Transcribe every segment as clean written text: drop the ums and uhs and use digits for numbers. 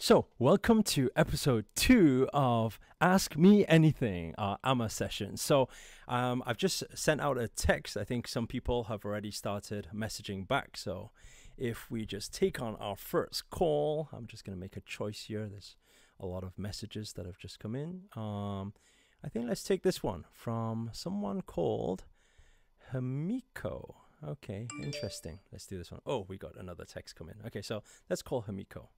So, welcome to episode 2 of Ask Me Anything, our AMA session. So, I've just sent out a text. I think some people have already started messaging back. So, if we just take on our first call, I'm just going to make a choice here. There's a lot of messages that have just come in. I think let's take this one from someone called Hamiko. Okay, interesting. Let's do this one. Oh, we got another text come in. Okay, so let's call Hamiko.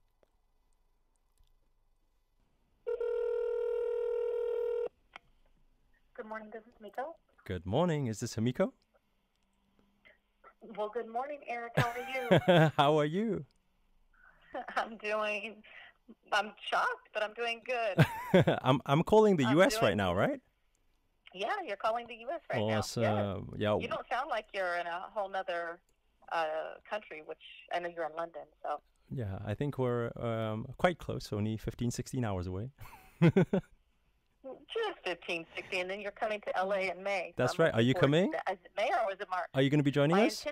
Good morning, this is Miko. Good morning. Is this Hamiko? Well, good morning, Eric. How are you? How are you? I'm shocked, but I'm doing good. I'm calling the US right now, right? Yeah, you're calling the US right awesome. now. Yeah. You don't sound like you're in a whole nother country, which I know you're in London, so. Yeah, I think we're quite close, only 15, 16 hours away. Just 15, 16, and then you're coming to LA in May. That's right. Are you coming? Is it May or was it March? Are you going to be joining us?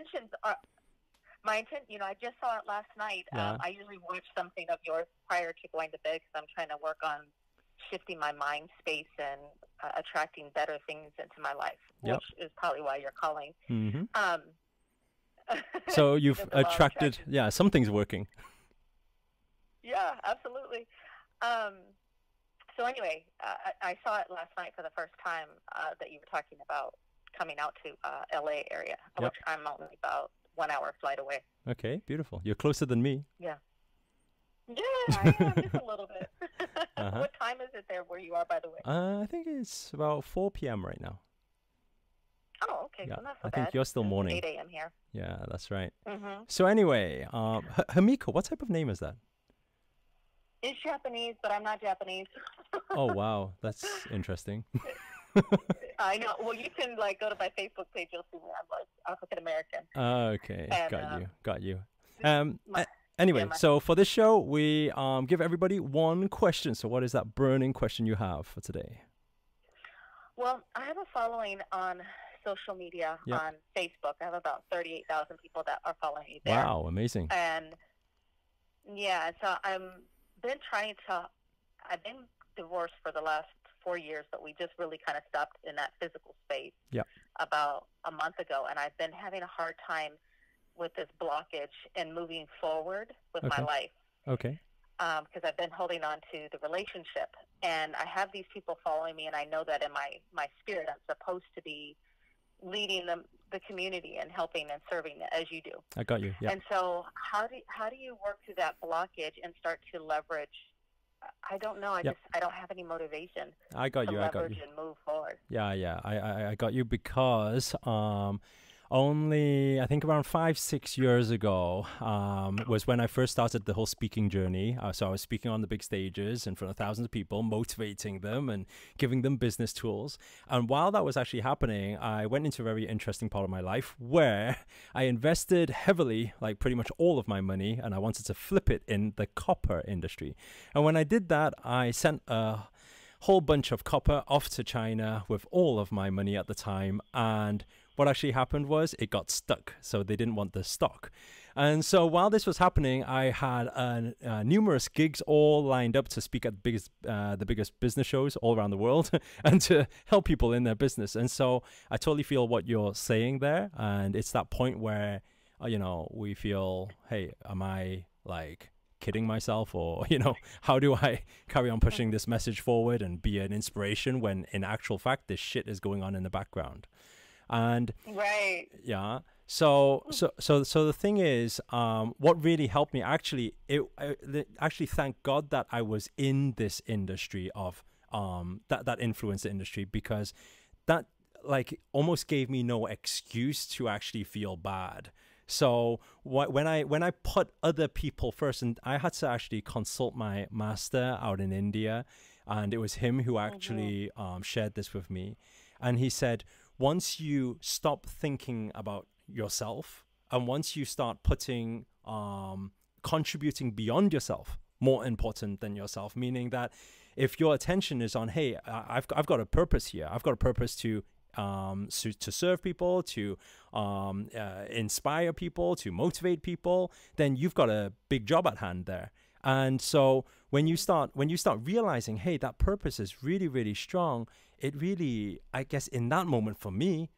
My intent, I just saw it last night. Yeah. I usually watch something of yours prior to going to bed because I'm trying to work on shifting my mind space and attracting better things into my life, which is probably why you're calling. Mm-hmm. So you've attracted, something's working. Yeah, absolutely. So anyway, I saw it last night for the first time that you were talking about coming out to LA area, which I'm only about 1 hour flight away. Okay, beautiful. You're closer than me. Yeah. Yeah, I am, just a little bit. What time is it there where you are, by the way? I think it's about 4 p.m. right now. Oh, okay. Yeah, so not so I bad. think you're still morning. 8 a.m. here. Yeah, that's right. Mm-hmm. So anyway, Hamiko, what type of name is that? It's Japanese, but I'm not Japanese. Oh, wow. That's interesting. I know. Well, you can go to my Facebook page. You'll see me. I'm African American. Okay. And, Got you. Anyway, so for this show, we give everybody one question. So what is that burning question you have for today? Well, I have a following on social media on Facebook. I have about 38,000 people that are following me there. Wow, amazing. And yeah, so I've been divorced for the last 4 years, but we just really kind of stopped in that physical space about a month ago. And I've been having a hard time with this blockage and moving forward with my life. Okay. Because I've been holding on to the relationship. And I have these people following me, and I know that in my spirit I'm supposed to be leading the community and helping and serving as you do. I got you. Yeah. And so how do you work through that blockage and start to leverage? I don't know. I don't have any motivation. I got you. Leverage and move forward. Yeah. I got you because only I think around 5-6 years ago was when I first started the whole speaking journey. So I was speaking on the big stages in front of thousands of people, motivating them and giving them business tools. And while that was actually happening, I went into a very interesting part of my life where I invested heavily, like pretty much all of my money, and I wanted to flip it in the copper industry. And when I did that, I sent a whole bunch of copper off to China with all of my money at the time, and what actually happened was it got stuck, so they didn't want the stock. And so while this was happening, I had numerous gigs all lined up to speak at the biggest business shows all around the world and to help people in their business. And so I totally feel what you're saying there, and it's that point where we feel, hey, am I kidding myself, or how do I carry on pushing this message forward and be an inspiration when in actual fact this shit is going on in the background? And so the thing is, what really helped me actually thank God that I was in this industry of that influencer industry, because that almost gave me no excuse to actually feel bad. So when I put other people first, and I had to actually consult my master out in India, and it was him who actually shared this with me, and he said, once you stop thinking about yourself, and once you start putting contributing beyond yourself more important than yourself, meaning that if your attention is on, hey, I've got a purpose here, I've got a purpose to serve people, to inspire people, to motivate people, then you've got a big job at hand there. And so when you start realizing, hey, that purpose is really, really strong, it really, I guess in that moment for me,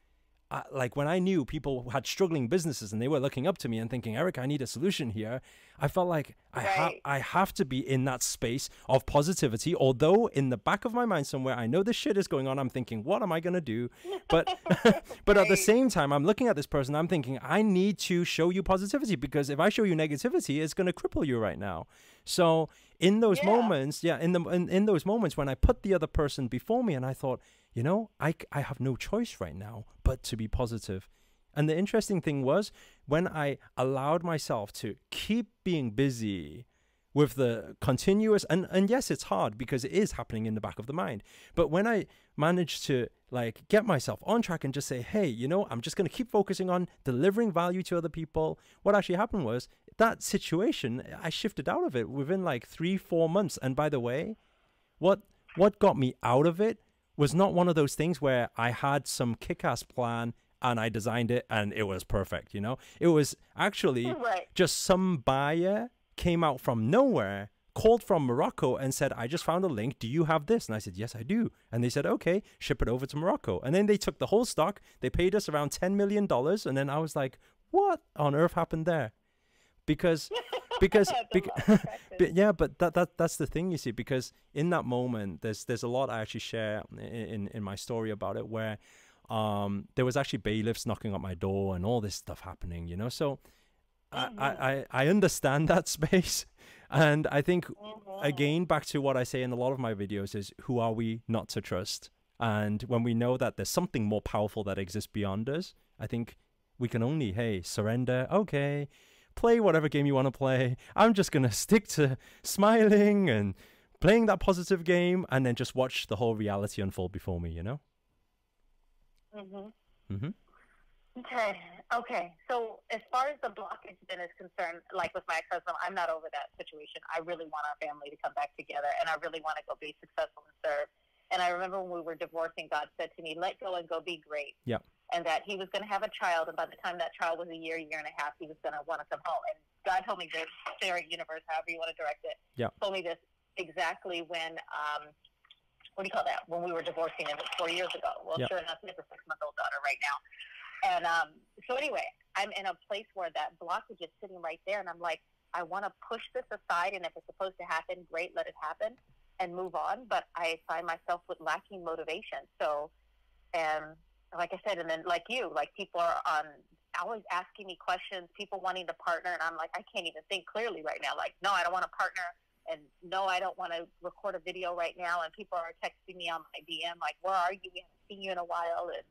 like when I knew people had struggling businesses and they were looking up to me and thinking, Eric, I need a solution here. I felt like I have to be in that space of positivity. Although in the back of my mind somewhere, I know this shit is going on. I'm thinking, what am I going to do? But, but at the same time, I'm looking at this person. I'm thinking, I need to show you positivity, because if I show you negativity, it's going to cripple you right now. So in those moments, in those moments when I put the other person before me and I thought, you know, I have no choice right now but to be positive. And the interesting thing was when I allowed myself to keep being busy with the continuous, and yes, it's hard because it is happening in the back of the mind. But when I managed to like get myself on track and just say, hey, you know, I'm just going to keep focusing on delivering value to other people. What actually happened was that situation, I shifted out of it within like 3-4 months. And by the way, what got me out of it was not one of those things where I had some kick-ass plan and I designed it and it was perfect, you know? It was actually just some buyer came out from nowhere, called from Morocco and said, I just found a link. Do you have this? And I said, yes, I do. And they said, okay, ship it over to Morocco. And then they took the whole stock. They paid us around $10 million. And then I was like, what on earth happened there? Because yeah, but that's the thing, you see, because in that moment there's a lot I actually share in my story about it, where there was actually bailiffs knocking at my door and all this stuff happening, you know. So I understand that space, and I think again back to what I say in a lot of my videos is, who are we not to trust? And when we know that there's something more powerful that exists beyond us, I think we can only surrender. Okay, play whatever game you want to play. I'm just going to stick to smiling and playing that positive game and then just watch the whole reality unfold before me, you know? Okay. So as far as the blockage then is concerned, like with my ex-husband, I'm not over that situation. I really want our family to come back together, and I really want to go be successful and serve. And I remember when we were divorcing, God said to me, let go and go be great. Yeah. And that he was going to have a child, and by the time that child was a year and a half, he was going to want to come home. And God told me this, Spirit, universe, however you want to direct it, told me this exactly when, what do you call that, when we were divorcing, it was 4 years ago. Well, sure enough, we have a 6-month-old daughter right now. And so anyway, I'm in a place where that blockage is sitting right there, and I'm like, I want to push this aside, and if it's supposed to happen, great, let it happen, and move on. But I find myself with lacking motivation. So, and like I said, and then like you, like people are always asking me questions, people wanting to partner, and I'm like, I can't even think clearly right now. Like, no, I don't want to partner, and no, I don't want to record a video right now. And people are texting me on my DM, like, where are you? We haven't seen you in a while. And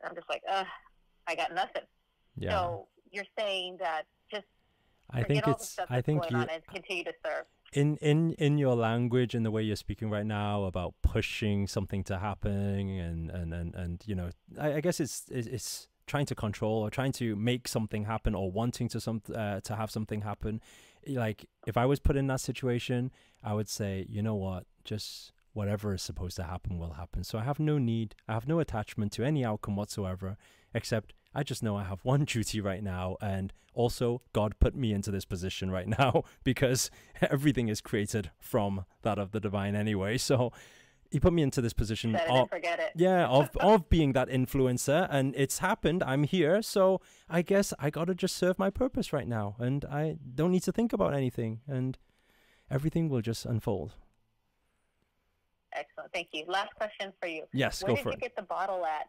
I'm just like, I got nothing. Yeah. So you're saying that just forget all the stuff that's going on and continue to serve. In your language and the way you're speaking right now about pushing something to happen and you know, I guess it's trying to control or trying to make something happen or wanting to have something happen. Like if I was put in that situation, I would say, you know what, just whatever is supposed to happen will happen. So I have no attachment to any outcome whatsoever, except I just know I have one duty right now, and also God put me into this position right now because everything is created from that of the divine anyway. So he put me into this position of being that influencer, and it's happened. I'm here, so I guess I gotta just serve my purpose right now, and I don't need to think about anything, and everything will just unfold. Excellent, thank you. Last question for you. Yes, go for it. Where did you get the bottle at?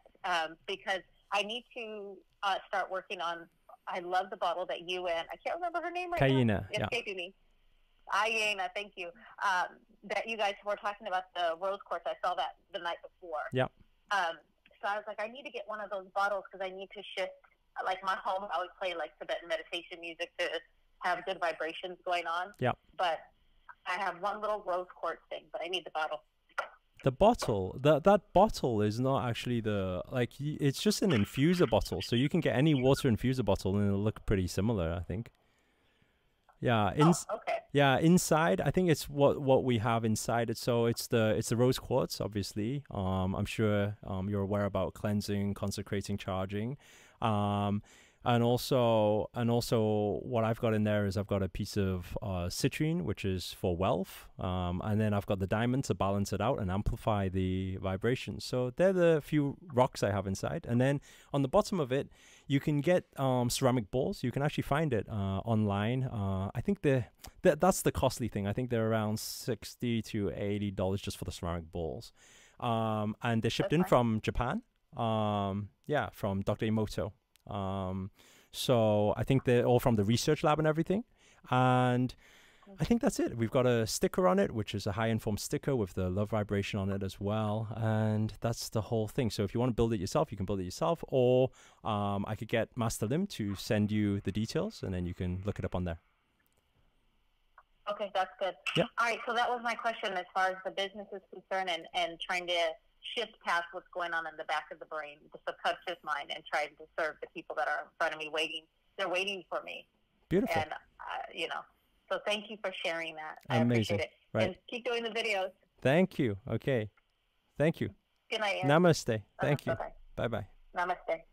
Because I need to start working on. I love the bottle that you and I can't remember her name right now. It's escaping me. Ayana, thank you. That you guys were talking about the rose quartz. I saw that the night before. Yeah. So I was like, I need to get one of those bottles because I need to shift. Like my home, I would play like Tibetan meditation music to have good vibrations going on. Yeah. But I have one little rose quartz thing, but I need the bottle. The bottle, that bottle is not actually it's just an infuser bottle. So you can get any water infuser bottle and it'll look pretty similar, I think. Yeah. Okay. Yeah. Inside, I think it's what we have inside it. So it's the rose quartz, obviously. I'm sure you're aware about cleansing, consecrating, charging. And also what I've got in there is I've got a piece of citrine, which is for wealth, and then I've got the diamond to balance it out and amplify the vibration. So they're the few rocks I have inside. And then on the bottom of it, you can get ceramic balls. You can actually find it online. I think that's the costly thing. I think they're around $60 to $80 just for the ceramic balls, and they're shipped in from Japan. From Dr. Emoto. So I think they're all from the research lab and everything. And I think that's it. We've got a sticker on it, which is a high informed sticker with the love vibration on it as well. And that's the whole thing. So if you want to build it yourself, you can build it yourself, or I could get Master Lim to send you the details and then you can look it up on there. Okay, that's good. Yeah. All right, so that was my question as far as the business is concerned, and trying to shift past what's going on in the back of the brain, the subconscious mind, and trying to serve the people that are in front of me waiting. They're waiting for me. Beautiful. And, so thank you for sharing that. Amazing. I appreciate it. Right. And keep doing the videos. Thank you. Okay. Thank you. Good night, Aaron. Namaste. Thank you. Bye-bye. Bye-bye. Namaste.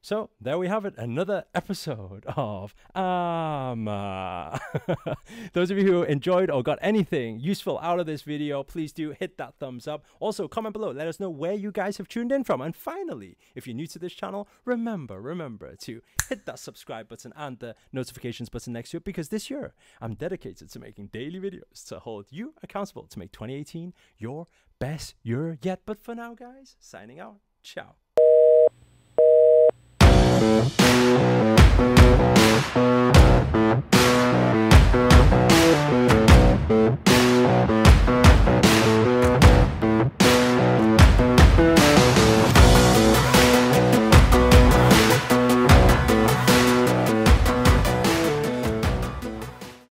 So there we have it, another episode of Those of you who enjoyed or got anything useful out of this video, please do hit that thumbs up. Also, comment below. Let us know where you guys have tuned in from. And finally, if you're new to this channel, remember to hit that subscribe button and the notifications button next to it, because this year I'm dedicated to making daily videos to hold you accountable to make 2018 your best year yet. But for now, guys, signing out. Ciao.